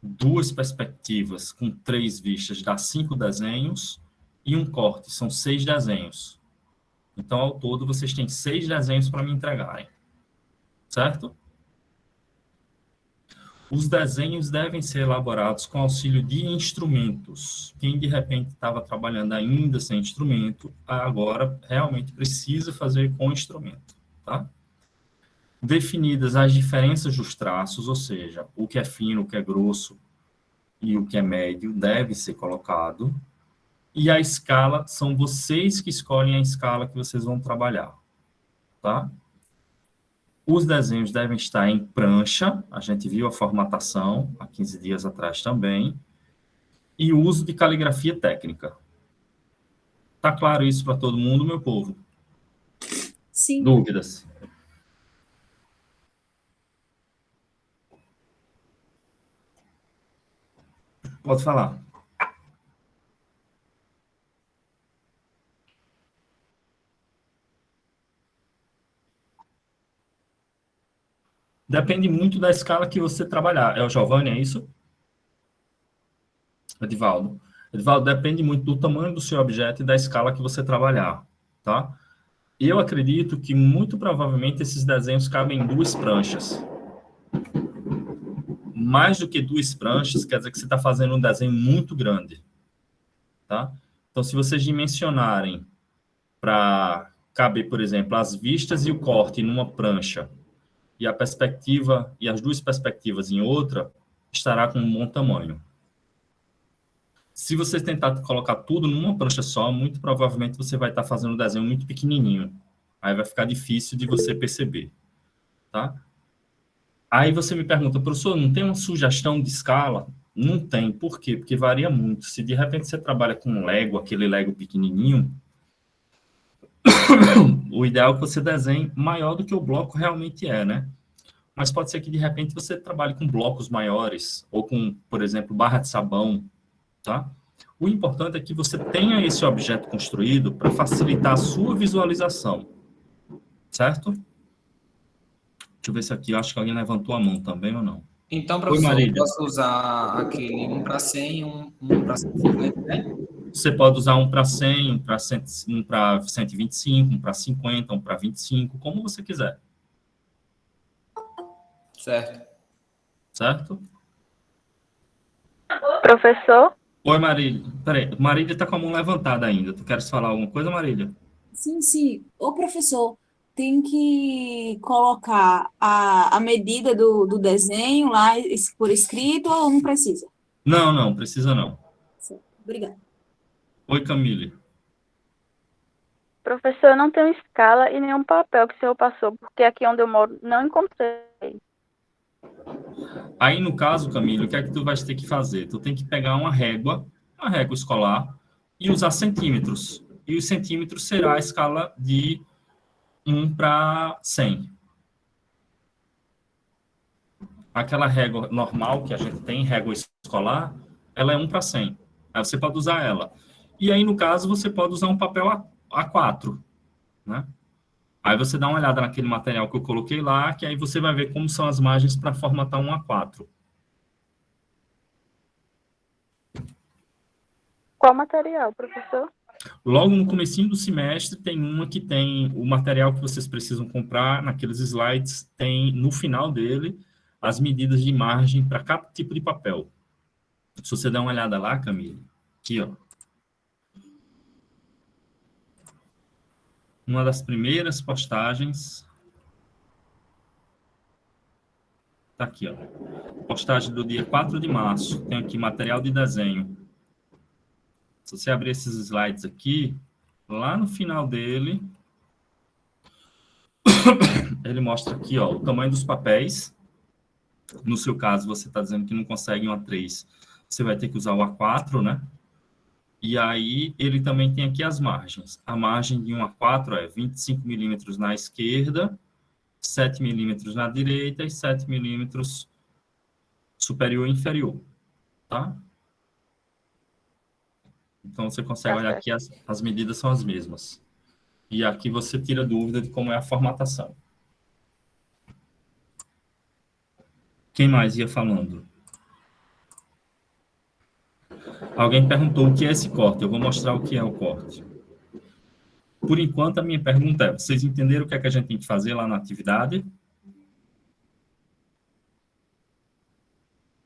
duas perspectivas com 3 vistas dá 5 desenhos e um corte, são 6 desenhos. Então, ao todo, vocês têm 6 desenhos para me entregarem. Certo? Os desenhos devem ser elaborados com auxílio de instrumentos. Quem, de repente, estava trabalhando ainda sem instrumento, agora realmente precisa fazer com instrumento. Tá? Definidas as diferenças dos traços, ou seja, o que é fino, o que é grosso e o que é médio, deve ser colocado. E a escala, são vocês que escolhem a escala que vocês vão trabalhar. Tá? Os desenhos devem estar em prancha, a gente viu a formatação há 15 dias atrás também, e o uso de caligrafia técnica. Tá claro isso para todo mundo, meu povo? Sim. Dúvidas? Pode falar. Depende muito da escala que você trabalhar. É o Giovanni, é isso? Edivaldo. Edivaldo, depende muito do tamanho do seu objeto e da escala que você trabalhar, tá? Eu acredito que, muito provavelmente, esses desenhos cabem em 2 pranchas. Mais do que 2 pranchas, quer dizer que você está fazendo um desenho muito grande, tá? Então, se vocês dimensionarem para caber, por exemplo, as vistas e o corte numa prancha e a perspectiva e as 2 perspectivas em outra, estará com um bom tamanho. Se você tentar colocar tudo numa prancha só, muito provavelmente você vai estar fazendo um desenho muito pequenininho. Aí vai ficar difícil de você perceber, tá? Aí você me pergunta, professor, não tem uma sugestão de escala? Não tem. Por quê? Porque varia muito. Se de repente você trabalha com Lego, aquele Lego pequenininho, o ideal é que você desenhe maior do que o bloco realmente é, né? Mas pode ser que, de repente, você trabalhe com blocos maiores, ou com, por exemplo, barra de sabão, tá? O importante é que você tenha esse objeto construído para facilitar a sua visualização, certo? Deixa eu ver se aqui, eu acho que alguém levantou a mão também ou não. Então, Oi, professor, eu Marília. posso usar aquele 1 para 100 e um para 150, né? Você pode usar um para 100, um para 125, um para 50, um para 25, como você quiser. Certo. Certo? Professor? Oi, Marília. Peraí, Marília está com a mão levantada ainda. Tu queres falar alguma coisa, Marília? Sim, sim. Ô, professor, tem que colocar a medida do desenho lá por escrito ou não precisa? Não, não, precisa não. Certo. Obrigada. Oi, Camille. Professor, eu não tenho escala e nenhum papel que o senhor passou, porque aqui onde eu moro não encontrei. Aí, no caso, Camille, o que é que tu vais ter que fazer? Tu tem que pegar uma régua escolar, e usar centímetros. E os centímetros será a escala de 1 para 100. Aquela régua normal que a gente tem, régua escolar, ela é 1 para 100. Aí você pode usar ela. E aí, no caso, você pode usar um papel A4, né? Aí você dá uma olhada naquele material que eu coloquei lá, que aí você vai ver como são as margens para formatar um A4. Qual material, professor? Logo no comecinho do semestre, tem uma que tem o material que vocês precisam comprar, naqueles slides, tem no final dele as medidas de margem para cada tipo de papel. Se você der uma olhada lá, Camille, aqui, ó. Uma das primeiras postagens. Tá aqui, ó. Postagem do dia 4 de março. Tem aqui material de desenho. Se você abrir esses slides aqui, lá no final dele, ele mostra aqui, ó, o tamanho dos papéis. No seu caso, você está dizendo que não consegue um A3, você vai ter que usar o A4, né? E aí, ele também tem aqui as margens. A margem de um A4 é 25 milímetros na esquerda, 7 milímetros na direita e 7 milímetros superior e inferior, tá? Então, você consegue olhar aqui, as medidas são as mesmas. E aqui você tira dúvida de como é a formatação. Quem mais ia falando? Alguém perguntou o que é esse corte. Eu vou mostrar o que é o corte. Por enquanto, a minha pergunta é, vocês entenderam o que é que a gente tem que fazer lá na atividade?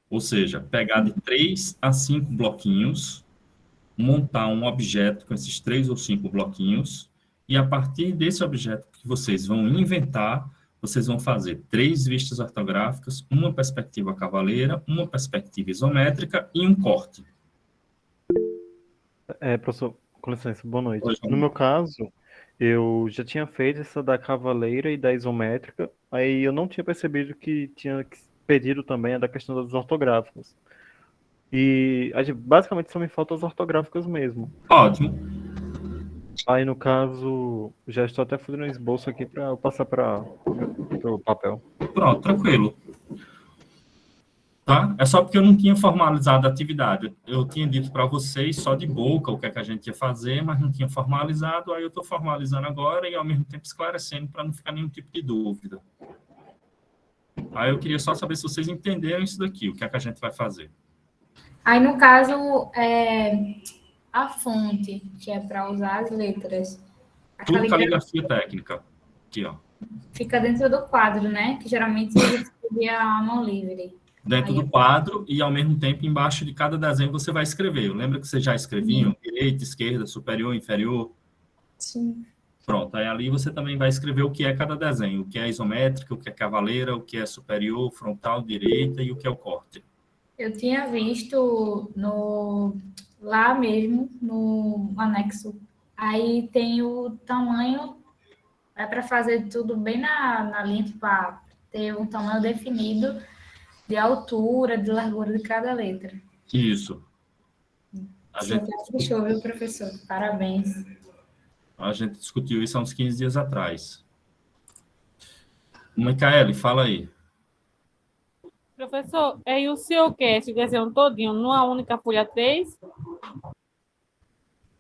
Ou seja, pegar de 3 a 5 bloquinhos, montar um objeto com esses 3 ou 5 bloquinhos, e a partir desse objeto que vocês vão inventar, vocês vão fazer 3 vistas ortográficas, uma perspectiva cavaleira, uma perspectiva isométrica e um corte. Professor, com licença, boa noite. Oi, João. No meu caso, eu já tinha feito essa da cavaleira e da isométrica, aí eu não tinha percebido que tinha pedido também a da questão das ortográficas. E basicamente só me faltam as ortográficas mesmo. Ótimo. Aí, no caso, já estou até fazendo um esboço aqui para eu passar para o papel. Pronto, tranquilo. Tá? É só porque eu não tinha formalizado a atividade. Eu tinha dito para vocês só de boca o que é que a gente ia fazer, mas não tinha formalizado, aí eu estou formalizando agora e ao mesmo tempo esclarecendo para não ficar nenhum tipo de dúvida. Aí eu queria só saber se vocês entenderam isso daqui, o que é que a gente vai fazer. Aí, no caso, a fonte, que é para usar as letras. A Tudo caligrafia técnica. Aqui, ó. fica dentro do quadro, né? Que geralmente a gente escrevia a mão livre. Dentro do quadro e, ao mesmo tempo, embaixo de cada desenho você vai escrever. Lembra que vocês já escreviam? Direita, esquerda, superior, inferior? Sim. Pronto, aí ali você também vai escrever o que é cada desenho. O que é isométrica, o que é cavaleira, o que é superior, frontal, direita e o que é o corte. Eu tinha visto lá mesmo, no anexo. Aí tem o tamanho, é para fazer tudo bem na linha, para ter um tamanho definido de altura, de largura de cada letra. Isso. Você até fechou, viu, professor? Parabéns. A gente discutiu isso há uns 15 dias atrás. Micaele, fala aí. Professor, e o senhor quer esse desenho todinho numa única folha 3?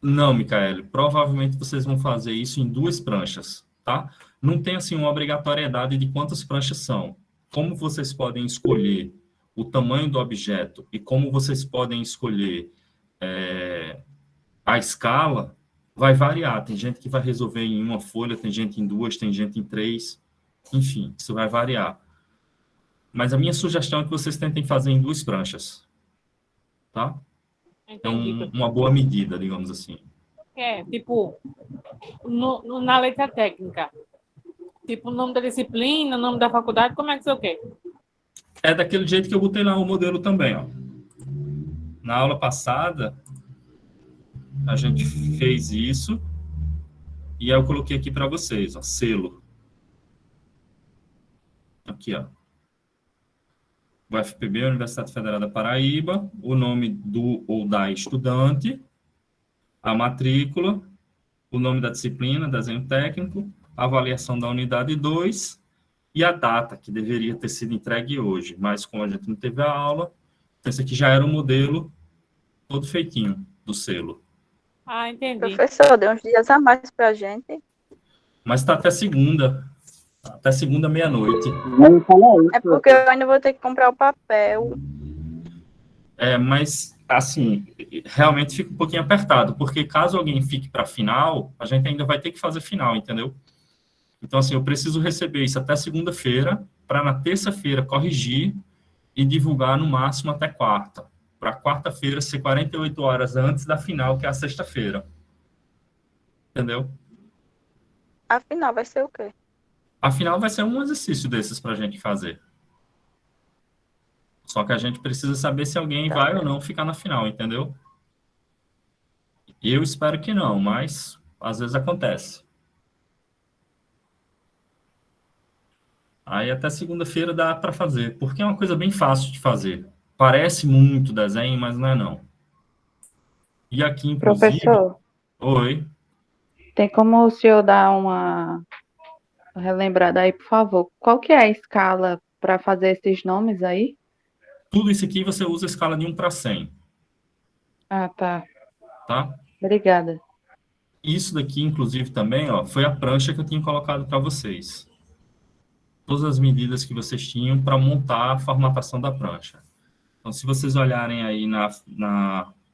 Não, Micaele, provavelmente vocês vão fazer isso em 2 pranchas, tá? Não tem, assim, uma obrigatoriedade de quantas pranchas são. Como vocês podem escolher o tamanho do objeto e como vocês podem escolher a escala, vai variar. Tem gente que vai resolver em uma folha, tem gente em 2, tem gente em 3. Enfim, isso vai variar. Mas a minha sugestão é que vocês tentem fazer em 2 pranchas. Tá? É uma boa medida, digamos assim. Tipo, na letra técnica. Tipo, o nome da disciplina, o nome da faculdade, como é que o senhor quer? É daquele jeito que eu botei lá o modelo também, ó. Na aula passada, a gente fez isso e aí eu coloquei aqui para vocês, ó, selo. Aqui, ó. UFPB, Universidade Federal da Paraíba, o nome do ou da estudante, a matrícula, o nome da disciplina, desenho técnico, a avaliação da unidade 2 e a data, que deveria ter sido entregue hoje. Mas, como a gente não teve a aula, esse aqui já era o modelo todo feitinho do selo. Ah, entendi. Professor, deu uns dias a mais para a gente. Mas está até segunda meia-noite. É porque eu ainda vou ter que comprar o papel. Mas, assim, realmente fica um pouquinho apertado, porque caso alguém fique para final, a gente ainda vai ter que fazer final, entendeu? Então, assim, eu preciso receber isso até segunda-feira, para na terça-feira corrigir e divulgar no máximo até quarta. Para quarta-feira ser 48 horas antes da final, que é a sexta-feira. Entendeu? Afinal, vai ser o quê? Afinal, vai ser um exercício desses para a gente fazer. Só que a gente precisa saber se alguém vai ou não ficar na final, entendeu? Eu espero que não, mas às vezes acontece. Aí até segunda-feira dá para fazer, porque é uma coisa bem fácil de fazer. Parece muito desenho, mas não é não. E aqui, inclusive... Professor, Oi. tem como o senhor dar uma relembrada aí, por favor? Qual que é a escala para fazer esses nomes aí? Tudo isso aqui você usa a escala de 1 para 100. Ah, tá. Tá? Obrigada. Isso daqui, inclusive, também, ó, foi a prancha que eu tinha colocado para vocês. Todas as medidas que vocês tinham para montar a formatação da prancha. Então, se vocês olharem aí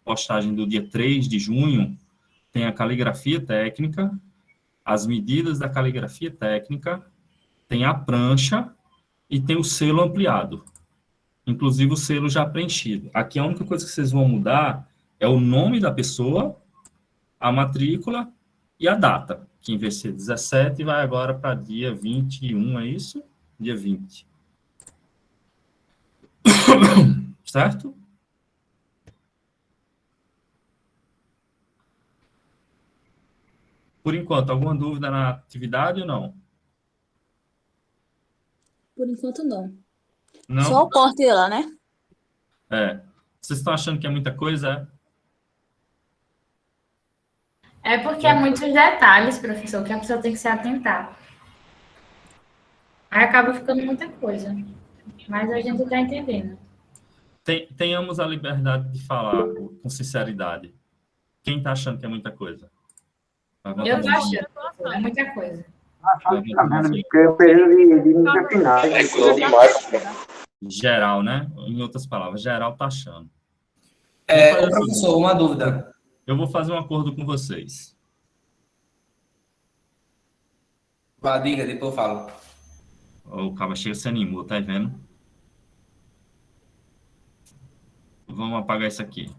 postagem do dia 3 de junho, tem a caligrafia técnica, as medidas da caligrafia técnica, tem a prancha e tem o selo ampliado. Inclusive o selo já preenchido. Aqui a única coisa que vocês vão mudar é o nome da pessoa, a matrícula e a data, que em vez de ser 17, vai agora para dia 21, é isso? Dia 20. Certo? Por enquanto, alguma dúvida na atividade ou não? Por enquanto, não. Não? Só o corte lá, né? É. Vocês estão achando que é muita coisa? É porque é muitos detalhes, professor, que a pessoa tem que se atentar. Aí acaba ficando muita coisa. Mas a gente está entendendo. Tenhamos a liberdade de falar com sinceridade. Quem está achando que é muita coisa? Eu estou achando. É muita coisa. Porque é o período de nível final. É coisa demais. Geral, né? Em outras palavras, geral está achando. Ô, professor, uma dúvida. Eu vou fazer um acordo com vocês. Vá, diga, depois eu falo. O cara chega se animou, tá vendo? Vamos apagar isso aqui.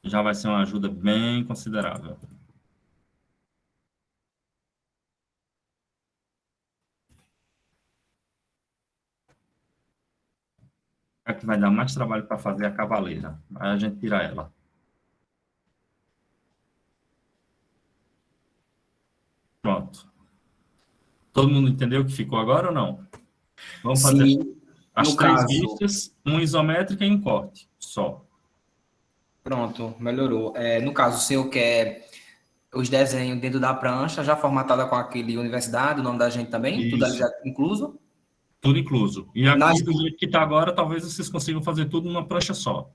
Já vai ser uma ajuda bem considerável. É que vai dar mais trabalho para fazer a cavaleira. Aí a gente tira ela. Pronto. Todo mundo entendeu o que ficou agora ou não? Vamos fazer as três vistas, uma isométrica e um corte, só. Pronto, melhorou. No caso, o senhor quer os desenhos dentro da prancha, já formatada com aquele universidade, o nome da gente também? Isso. Tudo ali já incluso? Tudo incluso. E aqui, do jeito que está agora, talvez vocês consigam fazer tudo numa prancha só.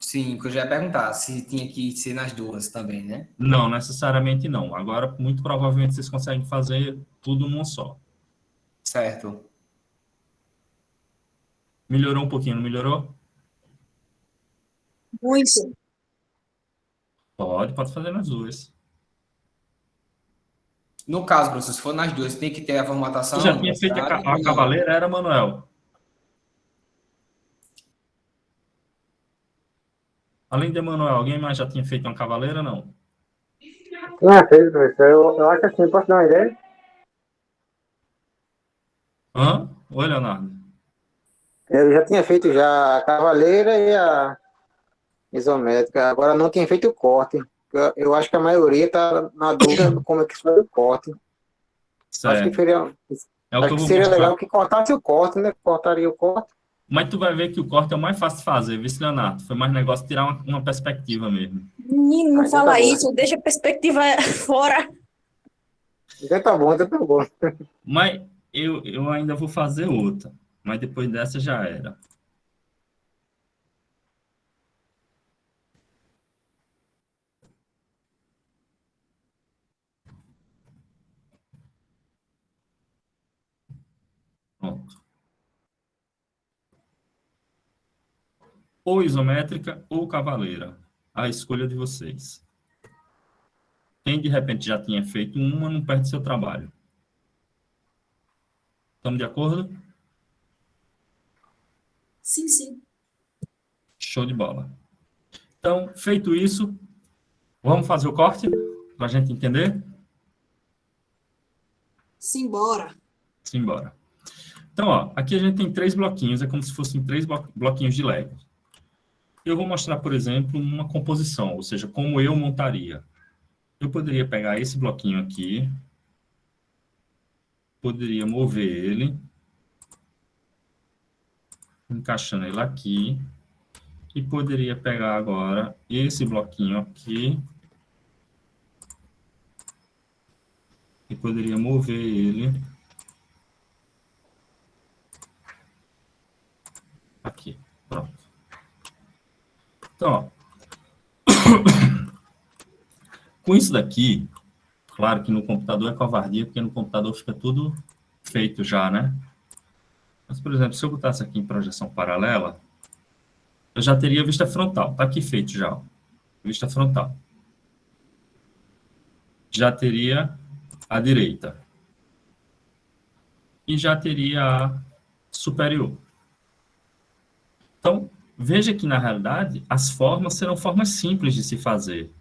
Sim, que eu já ia perguntar, se tinha que ser nas duas também, né? Não, necessariamente não. Agora, muito provavelmente, vocês conseguem fazer tudo numa só. Certo. Melhorou um pouquinho, não melhorou? Muito. Pode fazer nas duas. No caso, professor, se for nas duas, tem que ter a formatação. Você já tinha feito a cavaleira, era, Manuel? Além de Manuel, alguém mais já tinha feito uma cavaleira, não? Não, professor. Eu acho assim, posso dar uma ideia? Hã? Oi, Leonardo. Eu já tinha feito já a cavaleira e a isométrica. Agora não tinha feito o corte. Eu acho que a maioria está na dúvida como é que foi o corte. Certo. Acho que seria legal que cortasse o corte, né? Cortaria o corte. Mas tu vai ver que o corte é o mais fácil de fazer, viu, Leonardo? Foi mais negócio de tirar uma perspectiva mesmo. Menino, não fala isso, deixa a perspectiva fora. Então tá bom. Mas eu ainda vou fazer outra. Mas depois dessa já era. Pronto. Ou isométrica ou cavaleira. A escolha de vocês. Quem de repente já tinha feito uma, não perde seu trabalho. Estamos de acordo? Sim, sim. Show de bola. Então, feito isso, vamos fazer o corte para a gente entender? Simbora. Simbora. Então, ó, aqui a gente tem 3 bloquinhos, é como se fossem 3 bloquinhos de Lego. Eu vou mostrar, por exemplo, uma composição, ou seja, como eu montaria. Eu poderia pegar esse bloquinho aqui, poderia mover ele, encaixando ele aqui, e poderia pegar agora esse bloquinho aqui, e poderia mover ele aqui. Pronto. Então, ó, com isso daqui, claro que no computador é covardia, porque no computador fica tudo feito já, né? Mas, por exemplo, se eu botasse aqui em projeção paralela, eu já teria vista frontal. Está aqui feito já, ó. Vista frontal. Já teria a direita. E já teria a superior. Então, veja que, na realidade, as formas serão formas simples de se fazer.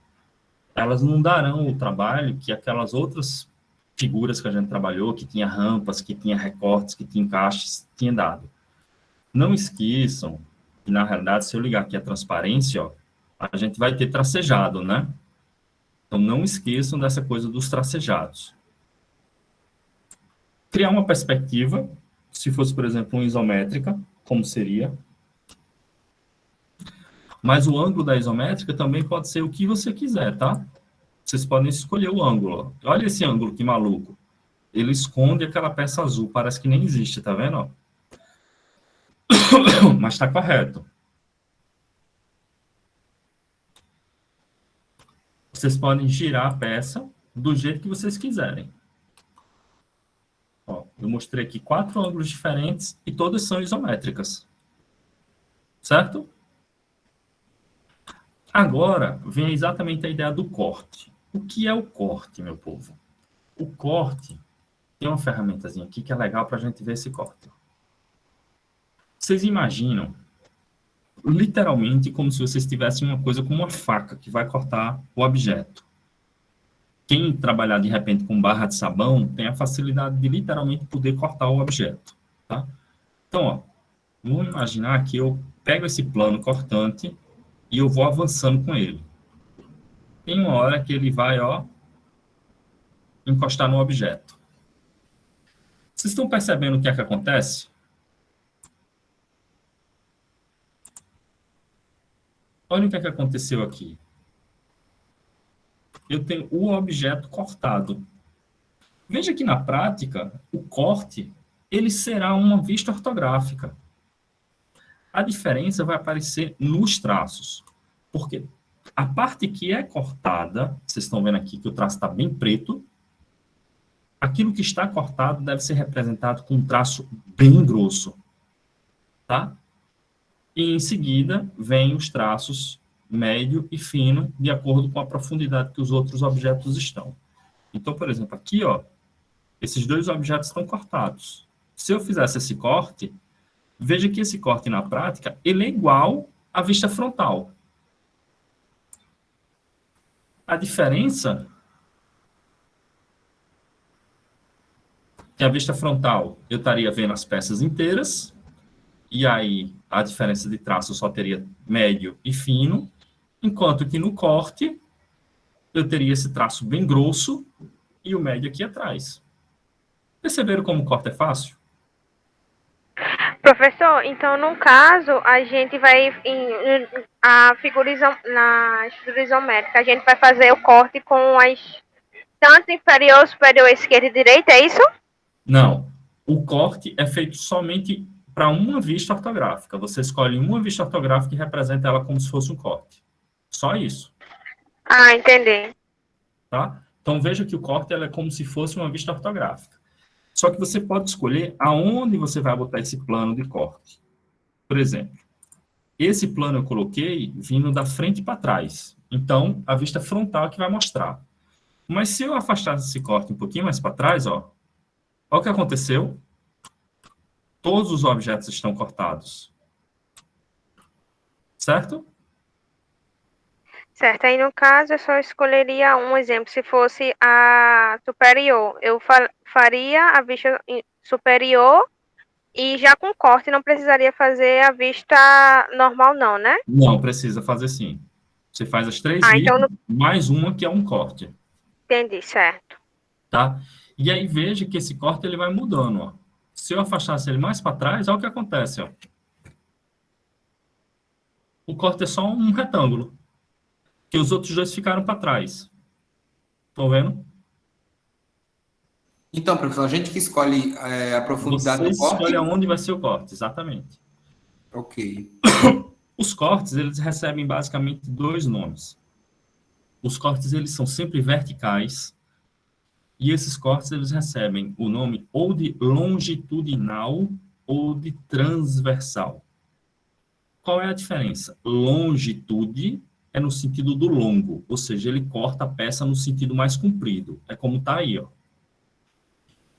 Elas não darão o trabalho que aquelas outras figuras que a gente trabalhou, que tinha rampas, que tinha recortes, que tinha encaixes, tinha dado. Não esqueçam que, na realidade, se eu ligar aqui a transparência, ó, a gente vai ter tracejado, né? Então, não esqueçam dessa coisa dos tracejados. Criar uma perspectiva, se fosse, por exemplo, uma isométrica, como seria. Mas o ângulo da isométrica também pode ser o que você quiser, tá? Vocês podem escolher o ângulo. Ó. Olha esse ângulo, que maluco. Ele esconde aquela peça azul, parece que nem existe, tá vendo? Ó? Mas está correto. Vocês podem girar a peça do jeito que vocês quiserem. Ó, eu mostrei aqui 4 ângulos diferentes e todas são isométricas. Certo? Agora, vem exatamente a ideia do corte. O que é o corte, meu povo? O corte, tem uma ferramentazinha aqui que é legal para a gente ver esse corte. Vocês imaginam, literalmente, como se vocês tivessem uma coisa como uma faca que vai cortar o objeto. Quem trabalhar, de repente, com barra de sabão, tem a facilidade de, literalmente, poder cortar o objeto. Tá? Então, ó, vamos imaginar que eu pego esse plano cortante e eu vou avançando com ele. Tem uma hora que ele vai, ó, encostar no objeto. Vocês estão percebendo o que é que acontece? Olha o que é que aconteceu aqui. Eu tenho o objeto cortado. Veja que na prática, o corte, ele será uma vista ortográfica. A diferença vai aparecer nos traços. Porque a parte que é cortada, vocês estão vendo aqui que o traço está bem preto, aquilo que está cortado deve ser representado com um traço bem grosso. Tá? E em seguida, vem os traços médio e fino, de acordo com a profundidade que os outros objetos estão. Então, por exemplo, aqui, ó, esses 2 objetos estão cortados. Se eu fizesse esse corte, veja que esse corte, na prática, ele é igual à vista frontal. A diferença é que a vista frontal, eu estaria vendo as peças inteiras, e aí a diferença de traço só teria médio e fino, enquanto que no corte eu teria esse traço bem grosso e o médio aqui atrás. Perceberam como o corte é fácil? Professor, então, no caso, a gente vai, na figura isométrica, a gente vai fazer o corte com as tanto inferior, superior, esquerda e direita, é isso? Não. O corte é feito somente para uma vista ortográfica. Você escolhe uma vista ortográfica e representa ela como se fosse um corte. Só isso. Ah, entendi. Tá? Então, veja que o corte ela é como se fosse uma vista ortográfica. Só que você pode escolher aonde você vai botar esse plano de corte. Por exemplo, esse plano eu coloquei vindo da frente para trás. Então, a vista frontal que vai mostrar. Mas se eu afastasse esse corte um pouquinho mais para trás, ó, olha o que aconteceu. Todos os objetos estão cortados. Certo? Certo, aí no caso eu só escolheria um exemplo, se fosse a superior, eu faria a vista superior e já com corte não precisaria fazer a vista normal não, né? Não, precisa fazer sim. Você faz as 3 vistas, então mais uma que é um corte. Entendi, certo. Tá? E aí veja que esse corte ele vai mudando, ó. Se eu afastasse ele mais para trás, olha o que acontece, ó. O corte é só um retângulo. Que os outros 2 ficaram para trás. Estão vendo? Então, professor, a gente que escolhe a profundidade Você do corte. escolhe aonde vai ser o corte, exatamente. Ok. Os cortes, eles recebem basicamente 2 nomes. Os cortes, eles são sempre verticais. E esses cortes, eles recebem o nome ou de longitudinal ou de transversal. qual é a diferença? Longitude é no sentido do longo, ou seja, ele corta a peça no sentido mais comprido. É como está aí, ó.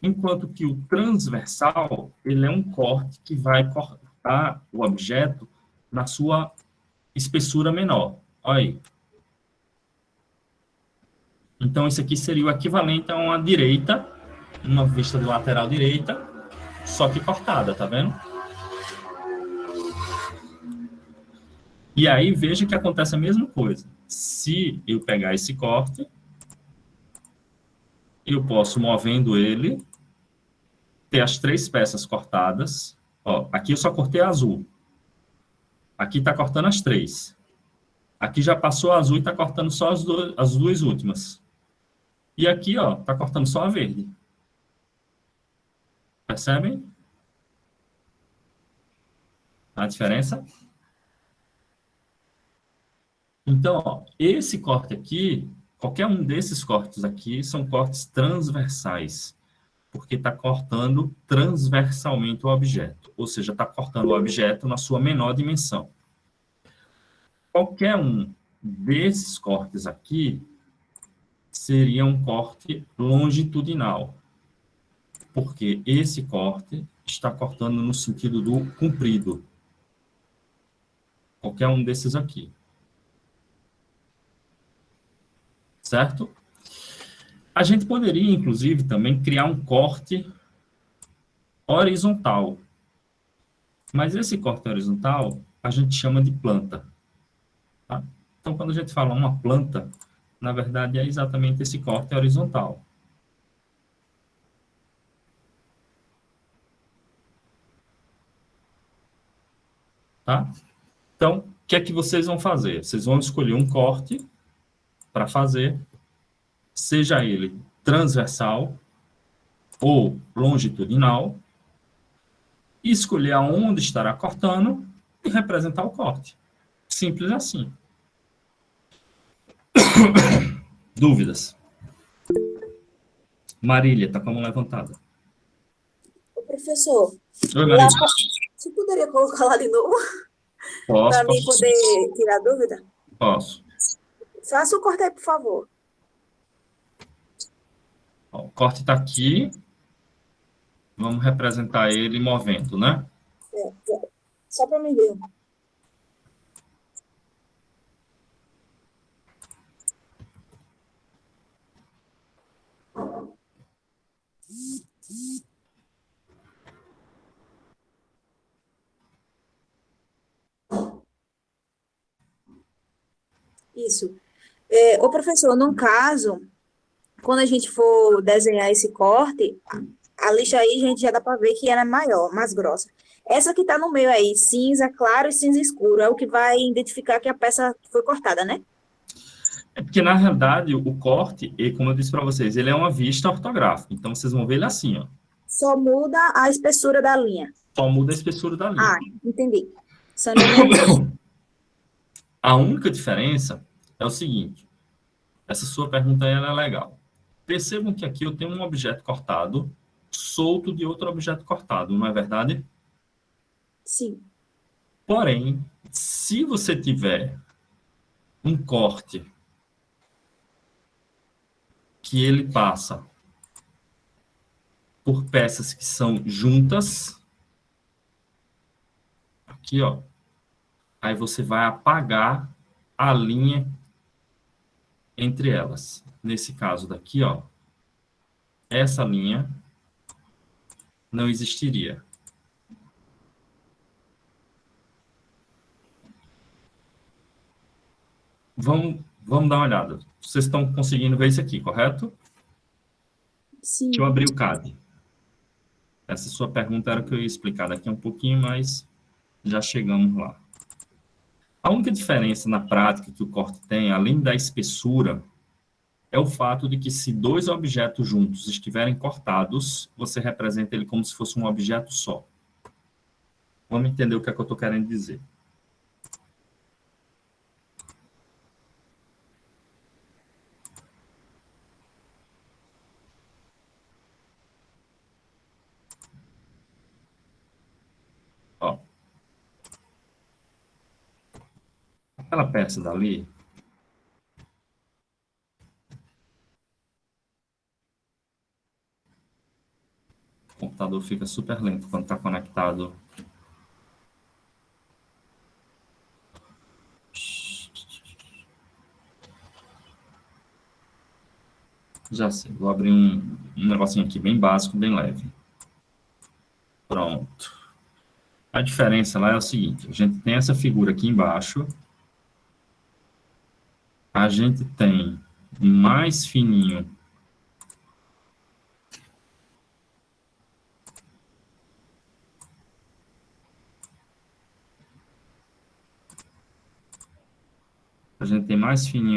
Enquanto que o transversal, ele é um corte que vai cortar o objeto na sua espessura menor. Olha aí. Então, isso aqui seria o equivalente a uma direita, uma vista de lateral direita, só que cortada, tá vendo? E aí, veja que acontece a mesma coisa. Se eu pegar esse corte, eu posso, movendo ele, ter as 3 peças cortadas. Ó, aqui eu só cortei azul. Aqui está cortando as 3. Aqui já passou azul e está cortando só as 2 últimas. E aqui, ó, está cortando só a verde. Percebem a diferença? Então, ó, esse corte aqui, qualquer um desses cortes aqui, são cortes transversais, porque está cortando transversalmente o objeto, ou seja, está cortando o objeto na sua menor dimensão. Qualquer um desses cortes aqui seria um corte longitudinal, porque esse corte está cortando no sentido do comprido. Qualquer um desses aqui. Certo? A gente poderia, inclusive, também criar um corte horizontal. Mas esse corte horizontal, a gente chama de planta. Tá? Então, quando a gente fala uma planta, na verdade, é exatamente esse corte horizontal. Tá? Então, o que é que vocês vão fazer? Vocês vão escolher um corte para fazer, seja ele transversal ou longitudinal, e escolher aonde estará cortando e representar o corte. Simples assim. Dúvidas? Marília, está com a mão levantada. Ô, professor, Oi, lá, Marília. você poderia colocar lá de novo Posso, para mim posso. poder tirar dúvida? Posso. Faça o corte aí, por favor. Ó, o corte está aqui. Vamos representar ele movendo, né? Só para mim ver. Isso. Ô, professor, no caso, quando a gente for desenhar esse corte, a lixa aí a gente já dá para ver que ela é maior, mais grossa. Essa que está no meio aí, cinza claro e cinza escuro, é o que vai identificar que a peça foi cortada, né? É porque, na realidade, o corte, e como eu disse para vocês, ele é uma vista ortográfica. Então, vocês vão ver ele assim, ó. Só muda a espessura da linha. Só muda a espessura da linha. Ah, entendi. São elementos. A única diferença é o seguinte. Essa sua pergunta aí, ela é legal. Percebam que aqui eu tenho um objeto cortado solto de outro objeto cortado, não é verdade? Sim. Porém, se você tiver um corte que ele passa por peças que são juntas, aqui, ó, aí você vai apagar a linha entre elas. Nesse caso daqui, ó, essa linha não existiria. Vamos dar uma olhada. Vocês estão conseguindo ver isso aqui, correto? Sim. Deixa eu abrir o CAD. Essa sua pergunta era que eu ia explicar daqui a um pouquinho, mas já chegamos lá. A única diferença na prática que o corte tem, além da espessura, é o fato de que se 2 objetos juntos estiverem cortados, você representa ele como se fosse um objeto só. Vamos entender o que é que eu estou querendo dizer. Ó. aquela peça dali, o computador fica super lento quando está conectado. Já sei, vou abrir um negocinho aqui bem básico, bem leve. Pronto. A diferença lá é o seguinte, a gente tem essa figura aqui embaixo, a gente tem mais fininho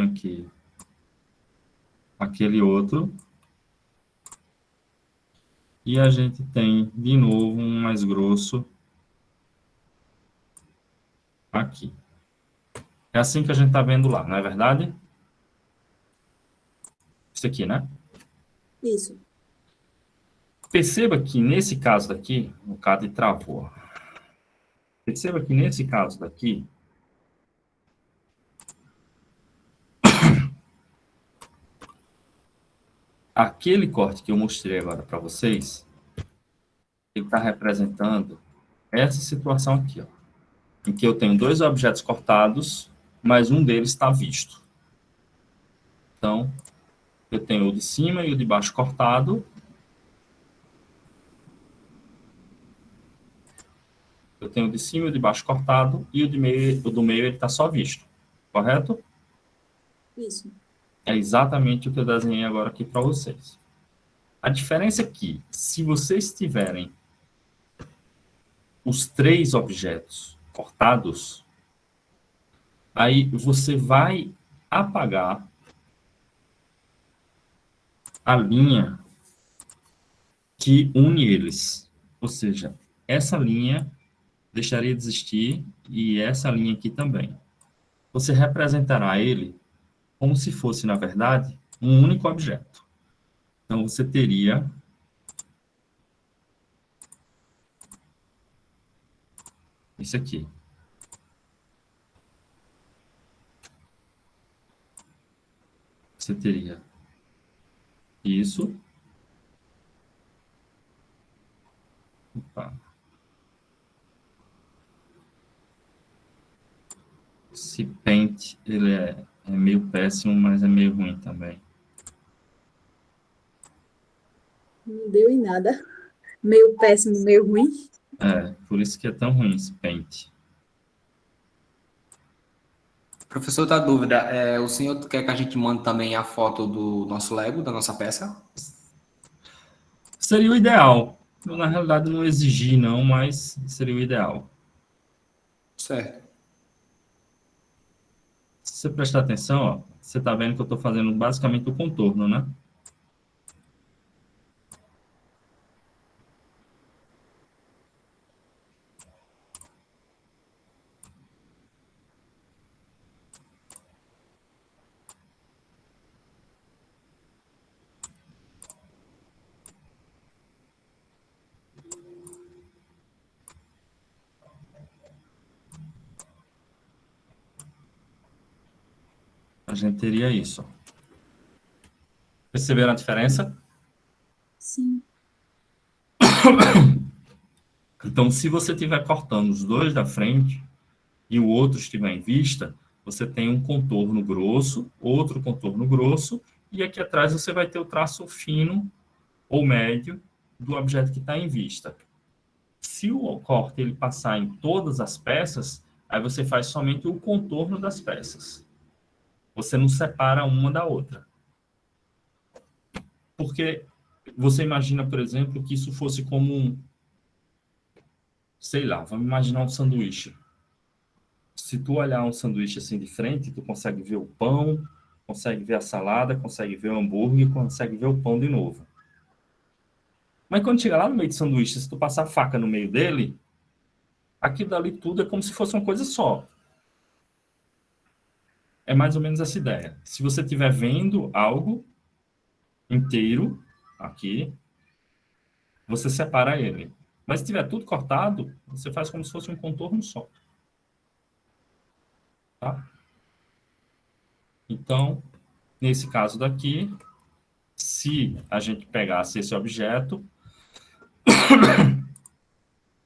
aqui aquele outro, e a gente tem de novo um mais grosso aqui. É assim que a gente está vendo lá, não é verdade? Isso aqui, né? Isso. Perceba que nesse caso daqui, o CAD travou. Perceba que nesse caso daqui, aquele corte que eu mostrei agora para vocês, ele está representando essa situação aqui, ó, em que eu tenho dois objetos cortados, mas um deles está visto. Então, eu tenho o de cima e o de baixo cortado. Eu tenho o de cima e o de baixo cortado, e o do meio ele está só visto. Correto? Isso. É exatamente o que eu desenhei agora aqui para vocês. A diferença é que, se vocês tiverem os três objetos cortados, aí você vai apagar a linha que une eles. Ou seja, essa linha deixaria de existir e essa linha aqui também. Você representará ele como se fosse, na verdade, um único objeto. Então, você teria isso aqui. Você teria isso. Opa. Esse Paint, ele é meio péssimo, mas é meio ruim também. Não deu em nada. Meio péssimo, meio ruim. É, por isso que é tão ruim esse Paint. Professor, tá dúvida. O senhor quer que a gente mande também a foto do nosso Lego, da nossa peça? Seria o ideal. Eu, na realidade, não exigi, não, mas seria o ideal. Certo. Se você prestar atenção, ó, você está vendo que eu estou fazendo basicamente o contorno, né? A gente teria isso. Perceberam a diferença? Sim. Então, se você estiver cortando os dois da frente e o outro estiver em vista, você tem um contorno grosso, outro contorno grosso, e aqui atrás você vai ter o traço fino ou médio do objeto que está em vista. Se o corte ele passar em todas as peças, aí você faz somente o contorno das peças. Você não separa uma da outra. Porque você imagina, por exemplo, que isso fosse como um, sei lá, vamos imaginar um sanduíche. Se tu olhar um sanduíche assim de frente, tu consegue ver o pão, consegue ver a salada, consegue ver o hambúrguer, consegue ver o pão de novo. Mas quando chega lá no meio do sanduíche, se tu passar a faca no meio dele, aquilo dali tudo é como se fosse uma coisa só. É mais ou menos essa ideia. Se você estiver vendo algo inteiro aqui, você separa ele. Mas se tiver tudo cortado, você faz como se fosse um contorno só. Tá? Então, nesse caso daqui, se a gente pegasse esse objeto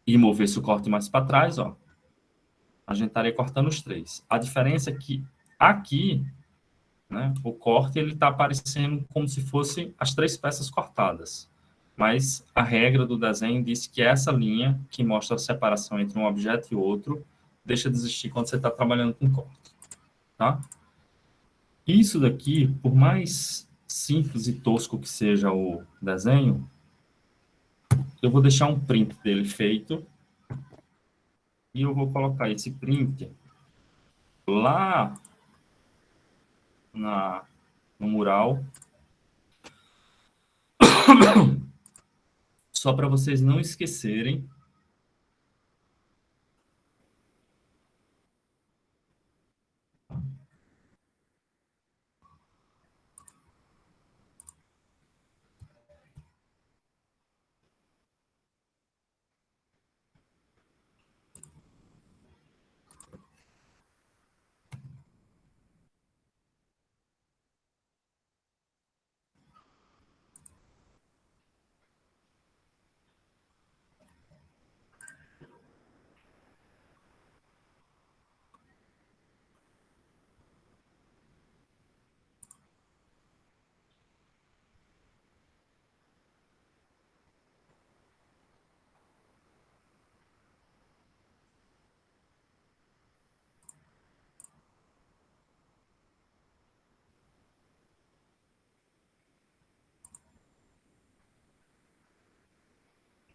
e movesse o corte mais para trás, ó, a gente estaria cortando os 3. A diferença é que aqui, né, o corte ele está aparecendo como se fossem as 3 peças cortadas. Mas a regra do desenho diz que essa linha, que mostra a separação entre um objeto e outro, deixa de existir quando você está trabalhando com corte. Tá? Isso daqui, por mais simples e tosco que seja o desenho, eu vou deixar um print dele feito e eu vou colocar esse print lá no mural, só para vocês não esquecerem.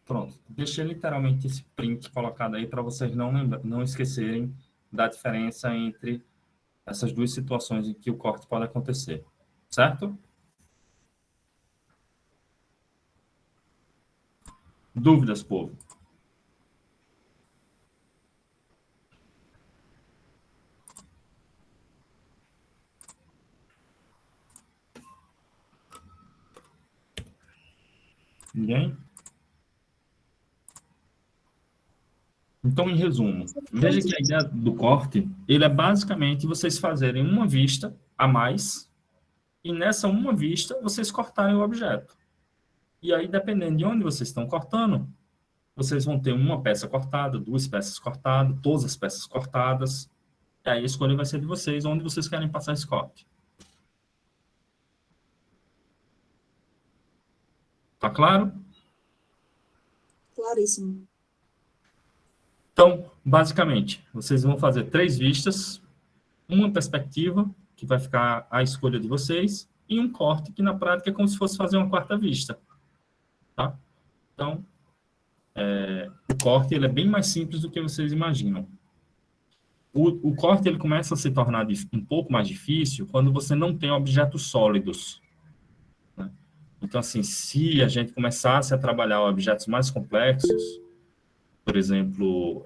Pronto, deixei literalmente esse print colocado aí para vocês não esquecerem da diferença entre essas duas situações em que o corte pode acontecer, certo? Dúvidas, povo? Ninguém? Então, em resumo, veja que a ideia do corte, ele é basicamente vocês fazerem uma vista a mais e nessa uma vista vocês cortarem o objeto. E aí, dependendo de onde vocês estão cortando, vocês vão ter uma peça cortada, 2 peças cortadas, todas as peças cortadas. E aí a escolha vai ser de vocês, onde vocês querem passar esse corte. Tá claro? Claríssimo. Então, basicamente, vocês vão fazer 3 vistas, uma perspectiva, que vai ficar a escolha de vocês, e um corte, que na prática é como se fosse fazer uma 4ª vista. Tá? Então, o corte ele é bem mais simples do que vocês imaginam. O corte ele começa a se tornar um pouco mais difícil quando você não tem objetos sólidos. Né? Então, assim, se a gente começasse a trabalhar objetos mais complexos, por exemplo,